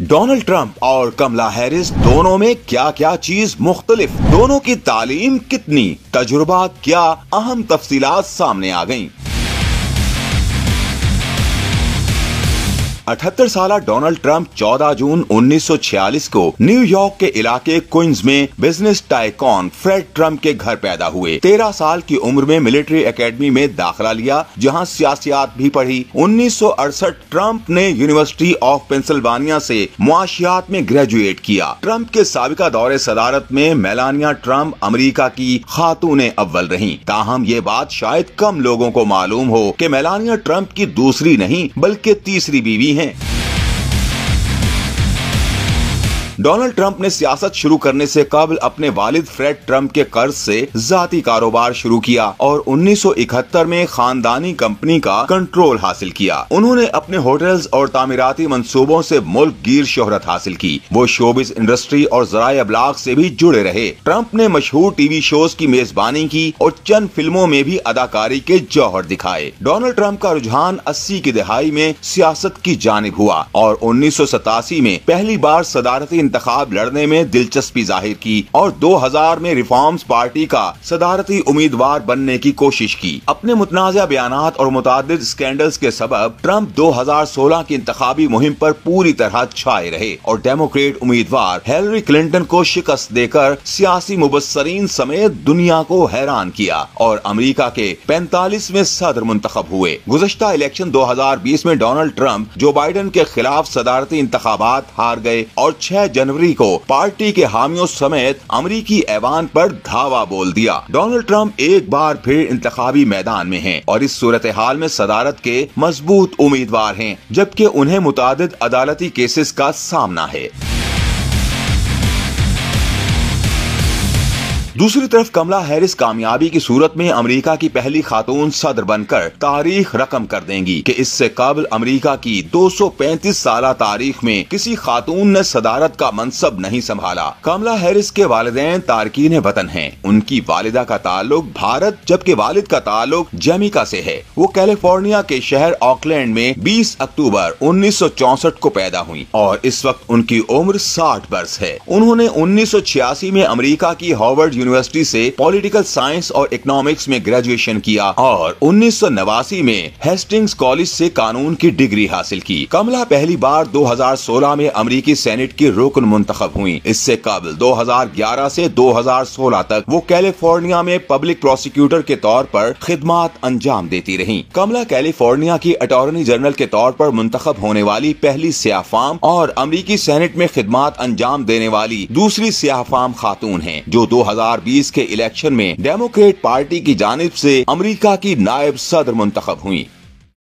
Donald Trump और कमला Harris दोनों में क्या क्या चीज मुख्तलिफ, दोनों की तालीम कितनी, तजुर्बा क्या, अहम तफसीलात सामने आ गईं। 78 साला डोनाल्ड ट्रंप 14 जून 1946 को न्यूयॉर्क के इलाके क्वींस में बिजनेस टाइकॉन फ्रेड ट्रंप के घर पैदा हुए। 13 साल की उम्र में मिलिट्री एकेडमी में दाखिला लिया, जहां सियासियात भी पढ़ी। 1968 ट्रंप ने यूनिवर्सिटी ऑफ पेंसिल्वानिया से मुआशियात में ग्रेजुएट किया। ट्रंप के साबिका दौरे सदारत में मेलानिया ट्रंप अमेरिका की खातून अव्वल रहीं। ताहम ये बात शायद कम लोगों को मालूम हो कि मेलानिया ट्रंप की दूसरी नहीं बल्कि तीसरी बीवी हैं। डोनाल्ड ट्रंप ने सियासत शुरू करने से कबल अपने वालिद फ्रेड ट्रंप के कर्ज से जाती कारोबार शुरू किया और 1971 में खानदानी कंपनी का कंट्रोल हासिल किया। उन्होंने अपने होटल्स और तामीराती मंसूबों से मुल्क गिर शोहरत हासिल की। वो शोबिस इंडस्ट्री और ज़राए अबलाग से भी जुड़े रहे। ट्रंप ने मशहूर टीवी शोज की मेजबानी की और चंद फिल्मों में भी अदाकारी के जौहर दिखाए। डोनाल्ड ट्रंप का रुझान 80 की दहाई में सियासत की जानिब हुआ और 1987 में पहली बार सदारती इंतखाब लड़ने में दिलचस्पी जाहिर की और 2000 में रिफॉर्म्स पार्टी का सदारती उम्मीदवार बनने की कोशिश की। अपने मुतनाज़ा बयानात और मुतादिद स्कैंडल्स के सबब ट्रंप 2016 की इंतखाबी मुहिम पर पूरी तरह छाए रहे और डेमोक्रेट उम्मीदवार हिलरी क्लिंटन को शिकस्त देकर सियासी मुबस्सरीन समेत दुनिया को हैरान किया और अमेरिका के 45वें सदर मुंतखब हुए। गुज़श्ता इलेक्शन 2020 में डोनाल्ड ट्रंप जो बाइडेन के खिलाफ सदारती इंतखाबात हार गए और 6 जनवरी को पार्टी के हामियों समेत अमरीकी ऐवान पर धावा बोल दिया। डोनाल्ड ट्रंप एक बार फिर इंतखाबी मैदान में हैं और इस सूरत हाल में सदारत के मजबूत उम्मीदवार हैं, जबकि उन्हें मुतादिद अदालती केसेस का सामना है। दूसरी तरफ कमला हैरिस कामयाबी की सूरत में अमेरिका की पहली खातून सदर बनकर तारीख रकम कर देंगी कि इससे कबल अमेरिका की 235 साला तारीख में किसी खातून ने सदारत का मनसब नहीं संभाला। कमला हैरिस के वालिदैन तारकीन वतन हैं। उनकी वालिदा का ताल्लुक भारत जबकि वालिद का ताल्लुक जमैका से है। वो कैलिफोर्निया के शहर ऑकलैंड में 20 अक्टूबर 1964 को पैदा हुई और इस वक्त उनकी उम्र 60 वर्ष है। उन्होंने 1986 में अमेरिका की हार्वर्ड यूनिवर्सिटी से पॉलिटिकल साइंस और इकोनॉमिक्स में ग्रेजुएशन किया और 1989 में हेस्टिंग्स कॉलेज से कानून की डिग्री हासिल की। कमला पहली बार 2016 में अमेरिकी सेनेट की रुकन मुंतखब हुई। इससे कबल 2011 से 2016 तक वो कैलिफोर्निया में पब्लिक प्रोसिक्यूटर के तौर पर खिदमात अंजाम देती रहीं। कमला कैलिफोर्निया की अटॉर्नी जनरल के तौर पर मुंतखब होने वाली पहली सियाफाम और अमेरिकी सेनेट में खिदमात अंजाम देने वाली दूसरी सियाफाम खातून हैं जो 2020 के इलेक्शन में डेमोक्रेट पार्टी की जानिब से अमेरिका की नायब सदर मुंतखब हुई।